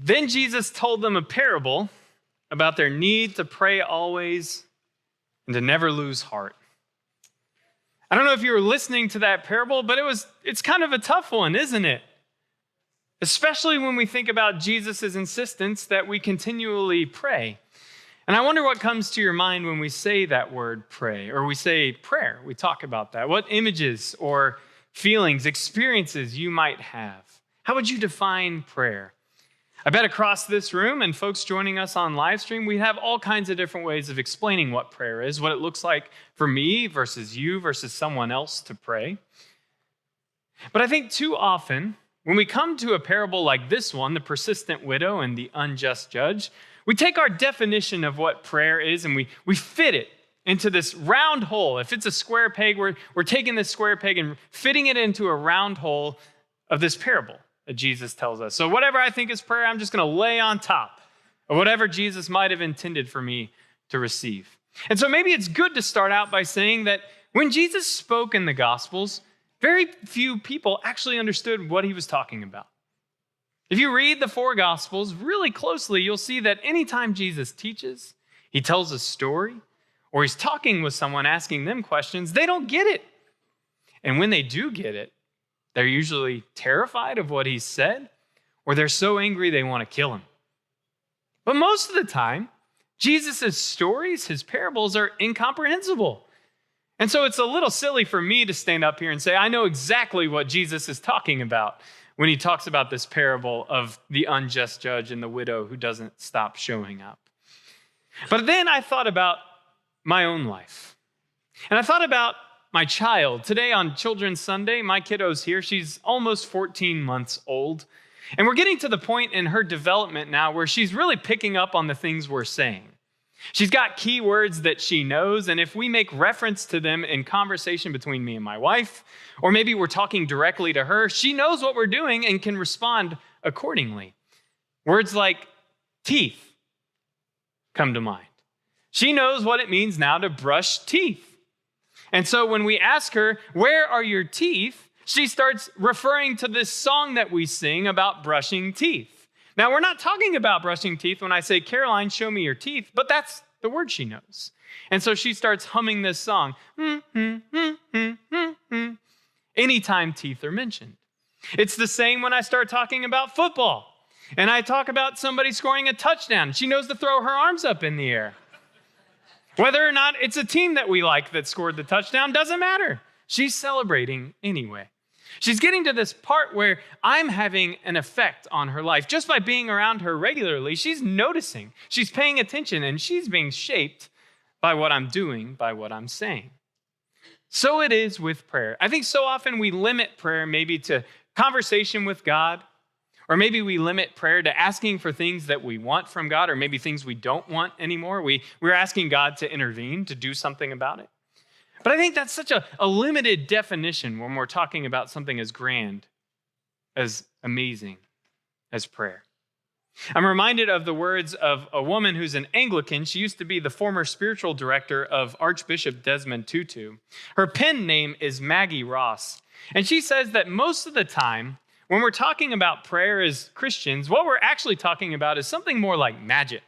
Then Jesus told them a parable about their need to pray always and to never lose heart. I don't know if you were listening to that parable, but it's kind of a tough one, isn't it? Especially when we think about Jesus' insistence that we continually pray. And I wonder what comes to your mind when we say that word pray, or we say prayer. We talk about that. What images or feelings, experiences you might have. How would you define prayer? I bet across this room and folks joining us on live stream, we have all kinds of different ways of explaining what prayer is, what it looks like for me versus you versus someone else to pray. But I think too often, when we come to a parable like this one, the persistent widow and the unjust judge, we take our definition of what prayer is and we fit it into this round hole. If it's a square peg, we're taking this square peg and fitting it into a round hole of this parable that Jesus tells us. So whatever I think is prayer, I'm just going to lay on top of whatever Jesus might have intended for me to receive. And so maybe it's good to start out by saying that when Jesus spoke in the Gospels, very few people actually understood what he was talking about. If you read the four Gospels really closely, you'll see that anytime Jesus teaches, he tells a story, or he's talking with someone asking them questions, they don't get it. And when they do get it, they're usually terrified of what he said, or they're so angry they want to kill him. But most of the time, Jesus' stories, his parables, are incomprehensible. And so it's a little silly for me to stand up here and say, I know exactly what Jesus is talking about when he talks about this parable of the unjust judge and the widow who doesn't stop showing up. But then I thought about my own life. And I thought about my child. Today on Children's Sunday, my kiddo's here. She's almost 14 months old. And we're getting to the point in her development now where she's really picking up on the things we're saying. She's got key words that she knows, and if we make reference to them in conversation between me and my wife, or maybe we're talking directly to her, she knows what we're doing and can respond accordingly. Words like teeth come to mind. She knows what it means now to brush teeth. And so when we ask her, where are your teeth? She starts referring to this song that we sing about brushing teeth. Now, we're not talking about brushing teeth when I say, Caroline, show me your teeth, but that's the word she knows. And so she starts humming this song, anytime teeth are mentioned. It's the same when I start talking about football and I talk about somebody scoring a touchdown. She knows to throw her arms up in the air. Whether or not it's a team that we like that scored the touchdown doesn't matter. She's celebrating anyway. She's getting to this part where I'm having an effect on her life. Just by being around her regularly, she's noticing, she's paying attention, and she's being shaped by what I'm doing, by what I'm saying. So it is with prayer. I think so often we limit prayer maybe to conversation with God, or maybe we limit prayer to asking for things that we want from God, or maybe things we don't want anymore. We're asking God to intervene, to do something about it. But I think that's such a limited definition when we're talking about something as grand, as amazing as prayer. I'm reminded of the words of a woman who's an Anglican. She used to be the former spiritual director of Archbishop Desmond Tutu. Her pen name is Maggie Ross. And she says that most of the time, when we're talking about prayer as Christians, what we're actually talking about is something more like magic.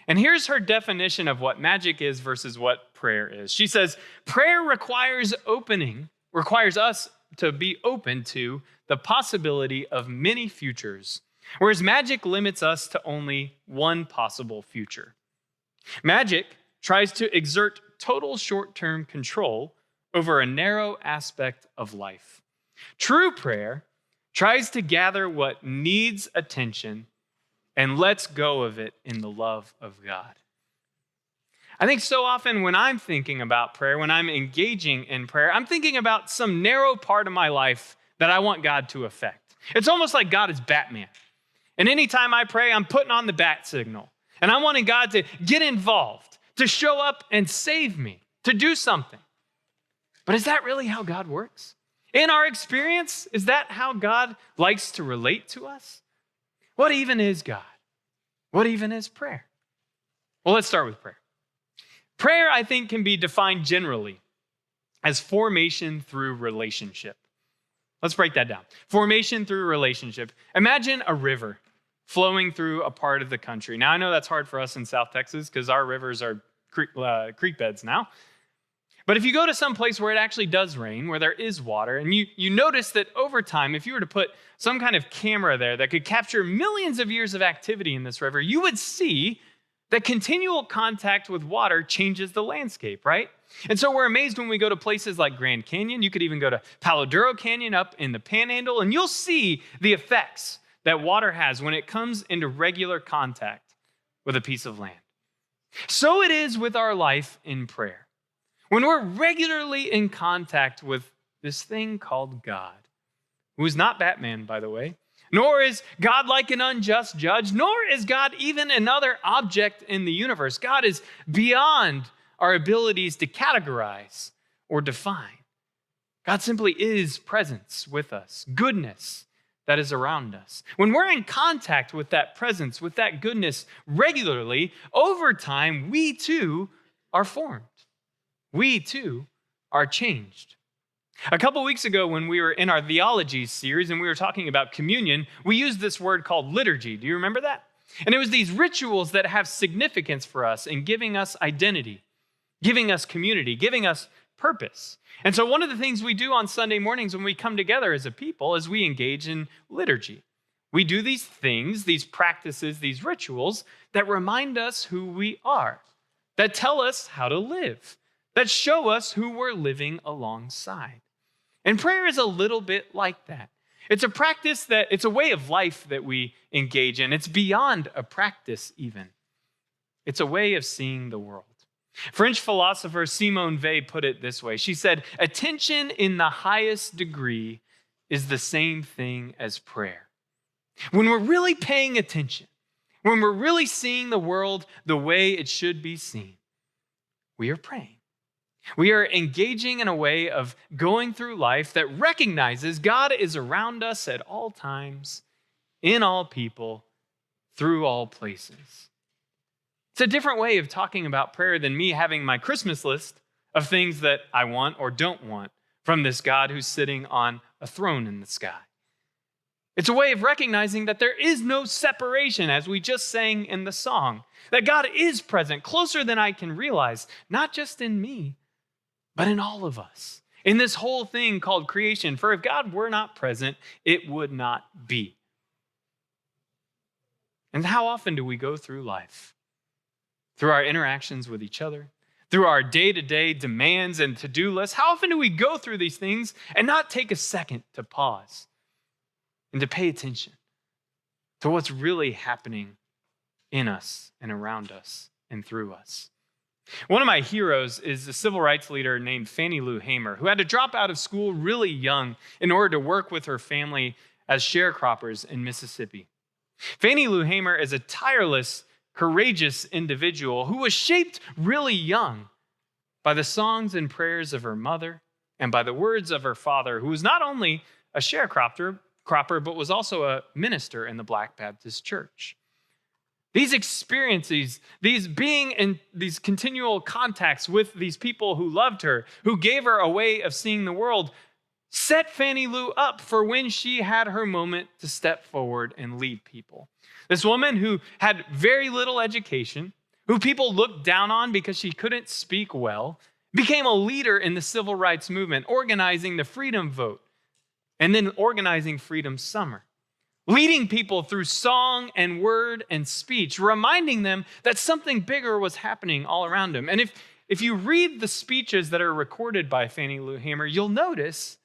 And here's her definition of what magic is versus what prayer is. She says, prayer requires us to be open to the possibility of many futures, whereas magic limits us to only one possible future. Magic tries to exert total short-term control over a narrow aspect of life. True prayer tries to gather what needs attention and lets go of it in the love of God. I think so often when I'm thinking about prayer, when I'm engaging in prayer, I'm thinking about some narrow part of my life that I want God to affect. It's almost like God is Batman. And anytime I pray, I'm putting on the bat signal. And I'm wanting God to get involved, to show up and save me, to do something. But is that really how God works? In our experience, is that how God likes to relate to us? What even is God? What even is prayer? Well, let's start with prayer. Prayer, I think, can be defined generally as formation through relationship. Let's break that down. Formation through relationship. Imagine a river flowing through a part of the country. Now, I know that's hard for us in South Texas because our rivers are creek beds now. But if you go to some place where it actually does rain, where there is water, and you notice that over time, if you were to put some kind of camera there that could capture millions of years of activity in this river, you would see that continual contact with water changes the landscape, right? And so we're amazed when we go to places like Grand Canyon. You could even go to Palo Duro Canyon up in the Panhandle, and you'll see the effects that water has when it comes into regular contact with a piece of land. So it is with our life in prayer. When we're regularly in contact with this thing called God, who is not Batman, by the way, nor is God like an unjust judge, nor is God even another object in the universe. God is beyond our abilities to categorize or define. God simply is presence with us, goodness that is around us. When we're in contact with that presence, with that goodness regularly, over time, we too are formed. We too are changed. A couple weeks ago when we were in our theology series and we were talking about communion, we used this word called liturgy. Do you remember that? And it was these rituals that have significance for us in giving us identity, giving us community, giving us purpose. And so one of the things we do on Sunday mornings when we come together as a people is we engage in liturgy. We do these things, these practices, these rituals that remind us who we are, that tell us how to live, that show us who we're living alongside. And prayer is a little bit like that. It's a practice it's a way of life that we engage in. It's beyond a practice even. It's a way of seeing the world. French philosopher Simone Weil put it this way. She said, "Attention in the highest degree is the same thing as prayer." When we're really paying attention, when we're really seeing the world the way it should be seen, we are praying. We are engaging in a way of going through life that recognizes God is around us at all times, in all people, through all places. It's a different way of talking about prayer than me having my Christmas list of things that I want or don't want from this God who's sitting on a throne in the sky. It's a way of recognizing that there is no separation, as we just sang in the song, that God is present, closer than I can realize, not just in me, but in all of us, in this whole thing called creation. For if God were not present, it would not be. And how often do we go through life? Through our interactions with each other, through our day-to-day demands and to-do lists, how often do we go through these things and not take a second to pause and to pay attention to what's really happening in us and around us and through us? One of my heroes is a civil rights leader named Fannie Lou Hamer, who had to drop out of school really young in order to work with her family as sharecroppers in Mississippi. Fannie Lou Hamer is a tireless, courageous individual who was shaped really young by the songs and prayers of her mother and by the words of her father, who was not only a sharecropper, but was also a minister in the Black Baptist Church. These experiences, these being in these continual contacts with these people who loved her, who gave her a way of seeing the world, set Fannie Lou up for when she had her moment to step forward and lead people. This woman who had very little education, who people looked down on because she couldn't speak well, became a leader in the civil rights movement, organizing the Freedom Vote, and then organizing Freedom Summer, leading people through song and word and speech, reminding them that something bigger was happening all around them. And if you read the speeches that are recorded by Fannie Lou Hamer, you'll notice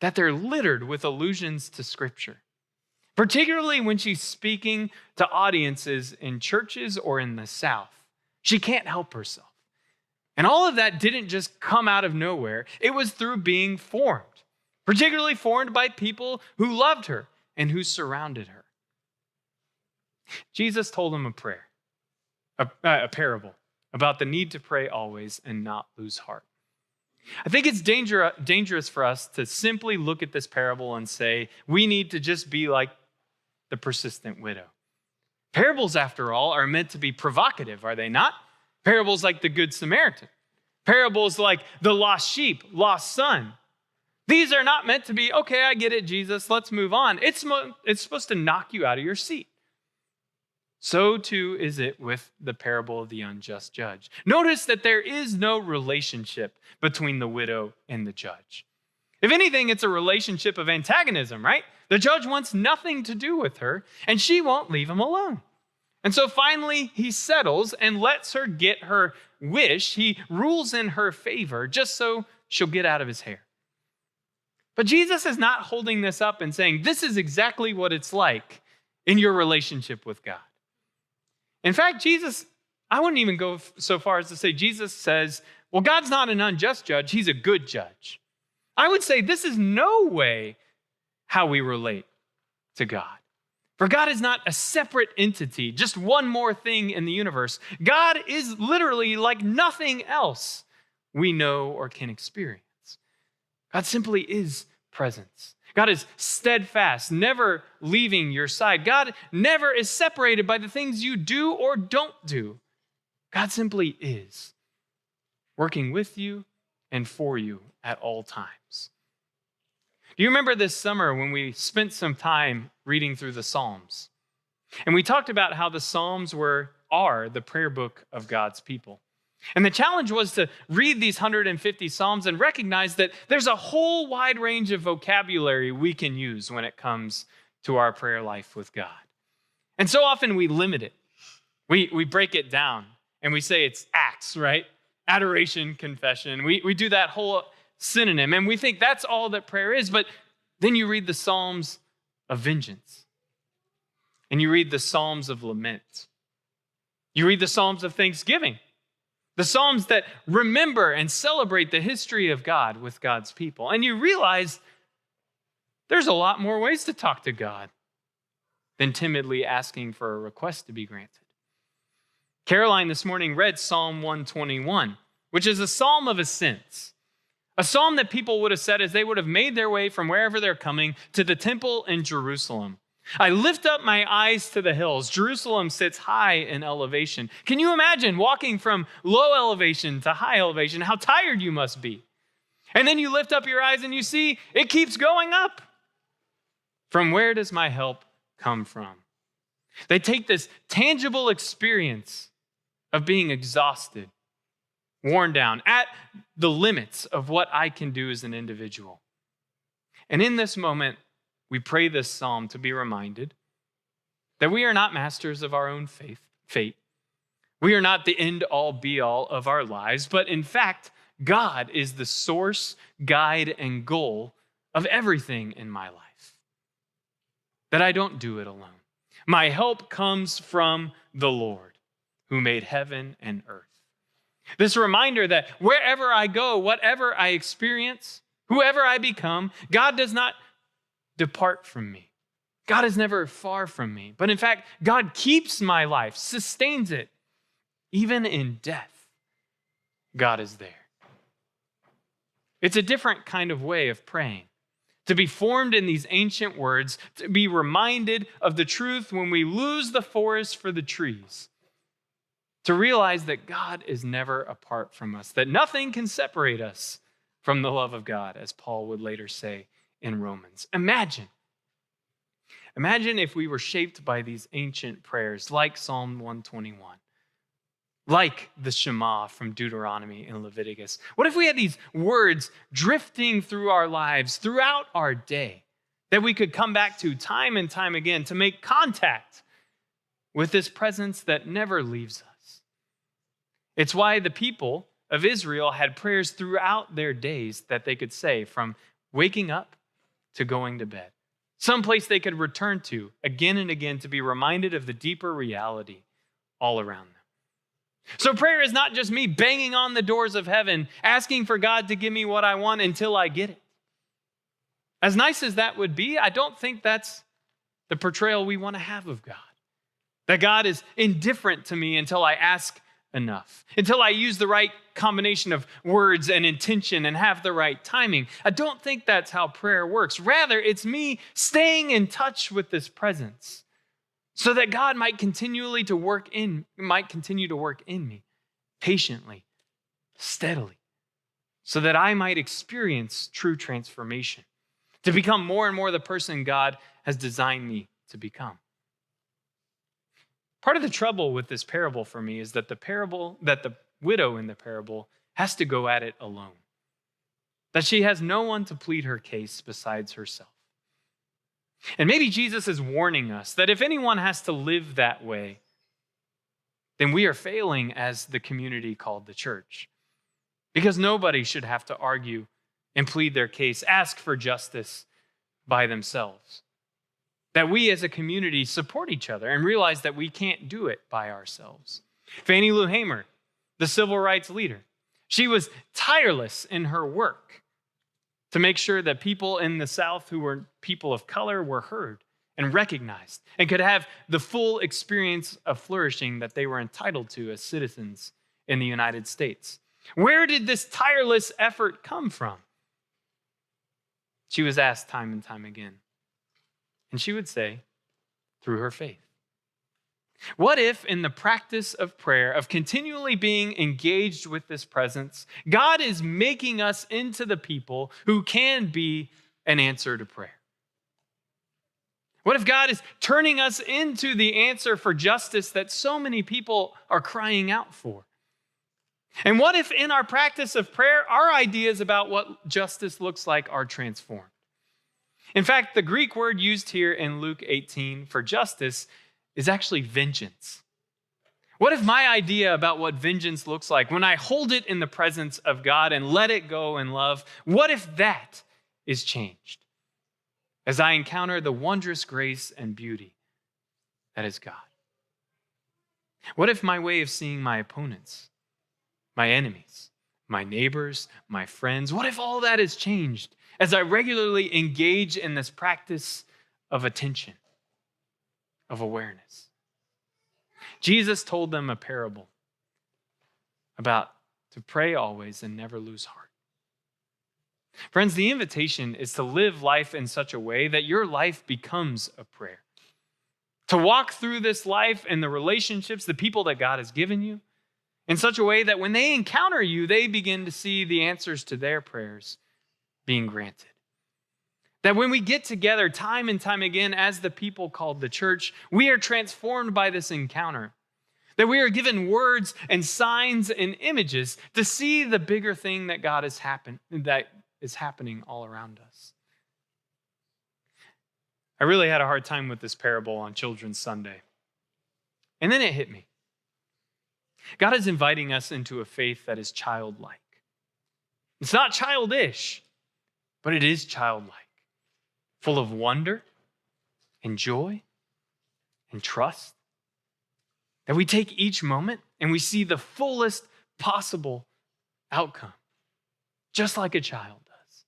that they're littered with allusions to Scripture, particularly when she's speaking to audiences in churches or in the South. She can't help herself. And all of that didn't just come out of nowhere. It was through being formed, particularly formed by people who loved her and who surrounded her. Jesus told them a parable about the need to pray always and not lose heart. I think it's dangerous for us to simply look at this parable and say, we need to just be like the persistent widow. Parables, after all, are meant to be provocative, are they not? Parables like the Good Samaritan. Parables like the lost sheep, lost son. These are not meant to be, okay, I get it, Jesus, let's move on. It's supposed to knock you out of your seat. So too is it with the parable of the unjust judge. Notice that there is no relationship between the widow and the judge. If anything, it's a relationship of antagonism, right? The judge wants nothing to do with her, and she won't leave him alone. And so finally, he settles and lets her get her wish. He rules in her favor just so she'll get out of his hair. But Jesus is not holding this up and saying, this is exactly what it's like in your relationship with God. In fact, Jesus, I wouldn't even go so far as to say Jesus says, well, God's not an unjust judge, he's a good judge. I would say this is no way how we relate to God. For God is not a separate entity, just one more thing in the universe. God is literally like nothing else we know or can experience. God simply is presence. God is steadfast, never leaving your side. God never is separated by the things you do or don't do. God simply is, working with you and for you at all times. Do you remember this summer when we spent some time reading through the Psalms? And we talked about how the Psalms are the prayer book of God's people. And the challenge was to read these 150 Psalms and recognize that there's a whole wide range of vocabulary we can use when it comes to our prayer life with God. And so often we limit it. We break it down and we say it's acts, right? Adoration, confession. We do that whole synonym and we think that's all that prayer is. But then you read the Psalms of vengeance and you read the Psalms of lament. You read the Psalms of thanksgiving. The Psalms that remember and celebrate the history of God with God's people. And you realize there's a lot more ways to talk to God than timidly asking for a request to be granted. Caroline this morning read Psalm 121, which is a psalm of ascents. A psalm that people would have said as they would have made their way from wherever they're coming to the temple in Jerusalem. I lift up my eyes to the hills. Jerusalem sits high in elevation. Can you imagine walking from low elevation to high elevation? How tired you must be. And then you lift up your eyes and you see it keeps going up. From where does my help come from? They take this tangible experience of being exhausted, worn down, at the limits of what I can do as an individual. And in this moment, we pray this psalm to be reminded that we are not masters of our own fate. We are not the end-all, be-all of our lives, but in fact, God is the source, guide, and goal of everything in my life. That I don't do it alone. My help comes from the Lord, who made heaven and earth. This reminder that wherever I go, whatever I experience, whoever I become, God does not depart from me. God is never far from me. But in fact, God keeps my life, sustains it. Even in death, God is there. It's a different kind of way of praying. To be formed in these ancient words, to be reminded of the truth when we lose the forest for the trees. To realize that God is never apart from us, that nothing can separate us from the love of God, as Paul would later say in Romans. Imagine if we were shaped by these ancient prayers like Psalm 121, like the Shema from Deuteronomy and Leviticus. What if we had these words drifting through our lives throughout our day that we could come back to time and time again to make contact with this presence that never leaves us? It's why the people of Israel had prayers throughout their days that they could say from waking up to going to bed. Someplace they could return to again and again to be reminded of the deeper reality all around them. So prayer is not just me banging on the doors of heaven, asking for God to give me what I want until I get it. As nice as that would be, I don't think that's the portrayal we want to have of God. That God is indifferent to me until I ask enough, until I use the right combination of words and intention and have the right timing. I don't think that's how prayer works. Rather, it's me staying in touch with this presence so that God might continue to work in me patiently, steadily, so that I might experience true transformation, to become more and more the person God has designed me to become. Part of the trouble with this parable for me is that the widow in the parable has to go at it alone. That she has no one to plead her case besides herself. And maybe Jesus is warning us that if anyone has to live that way, then we are failing as the community called the church. Because nobody should have to argue and plead their case, ask for justice by themselves. That we as a community support each other and realize that we can't do it by ourselves. Fannie Lou Hamer, the civil rights leader, she was tireless in her work to make sure that people in the South who were people of color were heard and recognized and could have the full experience of flourishing that they were entitled to as citizens in the United States. Where did this tireless effort come from? She was asked time and time again. And she would say, through her faith. What if in the practice of prayer, of continually being engaged with this presence, God is making us into the people who can be an answer to prayer? What if God is turning us into the answer for justice that so many people are crying out for? And what if in our practice of prayer, our ideas about what justice looks like are transformed? In fact, the Greek word used here in Luke 18 for justice is actually vengeance. What if my idea about what vengeance looks like when I hold it in the presence of God and let it go in love, what if that is changed as I encounter the wondrous grace and beauty that is God? What if my way of seeing my opponents, my enemies, my neighbors, my friends, what if all that is changed as I regularly engage in this practice of attention, of awareness? Jesus told them a parable about to pray always and never lose heart. Friends, the invitation is to live life in such a way that your life becomes a prayer. To walk through this life and the relationships, the people that God has given you, in such a way that when they encounter you, they begin to see the answers to their prayers being granted. That when we get together time and time again as the people called the church, we are transformed by this encounter. That we are given words and signs and images to see the bigger thing that that is happening all around us. I really had a hard time with this parable on Children's Sunday. And then it hit me. God is inviting us into a faith that is childlike. It's not childish, but it is childlike, full of wonder and joy and trust. That we take each moment and we see the fullest possible outcome, just like a child does.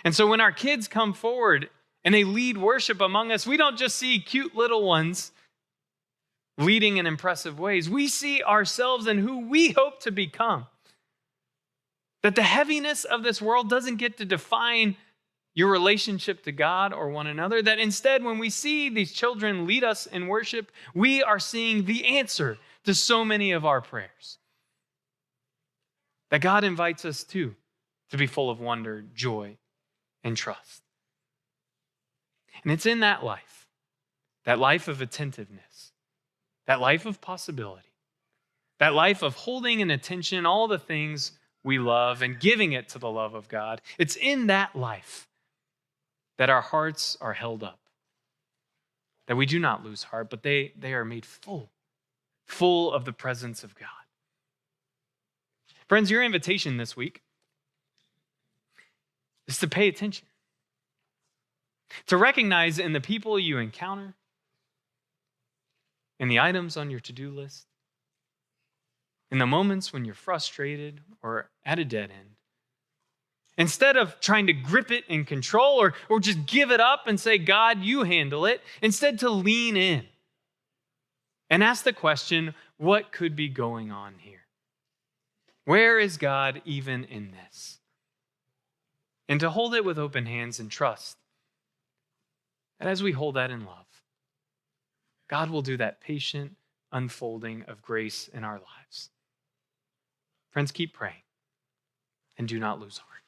And so when our kids come forward and they lead worship among us, we don't just see cute little ones leading in impressive ways. We see ourselves and who we hope to become. That the heaviness of this world doesn't get to define your relationship to God or one another. That instead, when we see these children lead us in worship, we are seeing the answer to so many of our prayers. That God invites us to be full of wonder, joy, and trust. And it's in that life of attentiveness, that life of possibility, that life of holding in attention all the things we love and giving it to the love of God. It's in that life that our hearts are held up, that we do not lose heart, but they are made full of the presence of God. Friends, your invitation this week is to pay attention, to recognize in the people you encounter, in the items on your to-do list, in the moments when you're frustrated or at a dead end, instead of trying to grip it and control or just give it up and say, God, you handle it, instead to lean in and ask the question, what could be going on here? Where is God even in this? And to hold it with open hands and trust that as we hold that in love, God will do that patient unfolding of grace in our lives. Friends, keep praying and do not lose heart.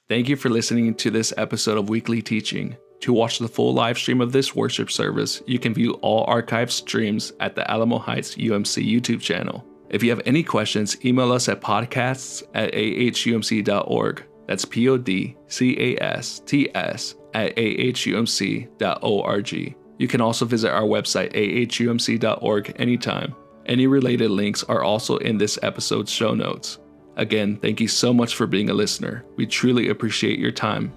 Thank you for listening to this episode of Weekly Teaching. To watch the full live stream of this worship service, you can view all archived streams at the Alamo Heights UMC YouTube channel. If you have any questions, email us at podcasts@ahumc.org. That's podcasts@ahumc.org. You can also visit our website, ahumc.org, anytime. Any related links are also in this episode's show notes. Again, thank you so much for being a listener. We truly appreciate your time.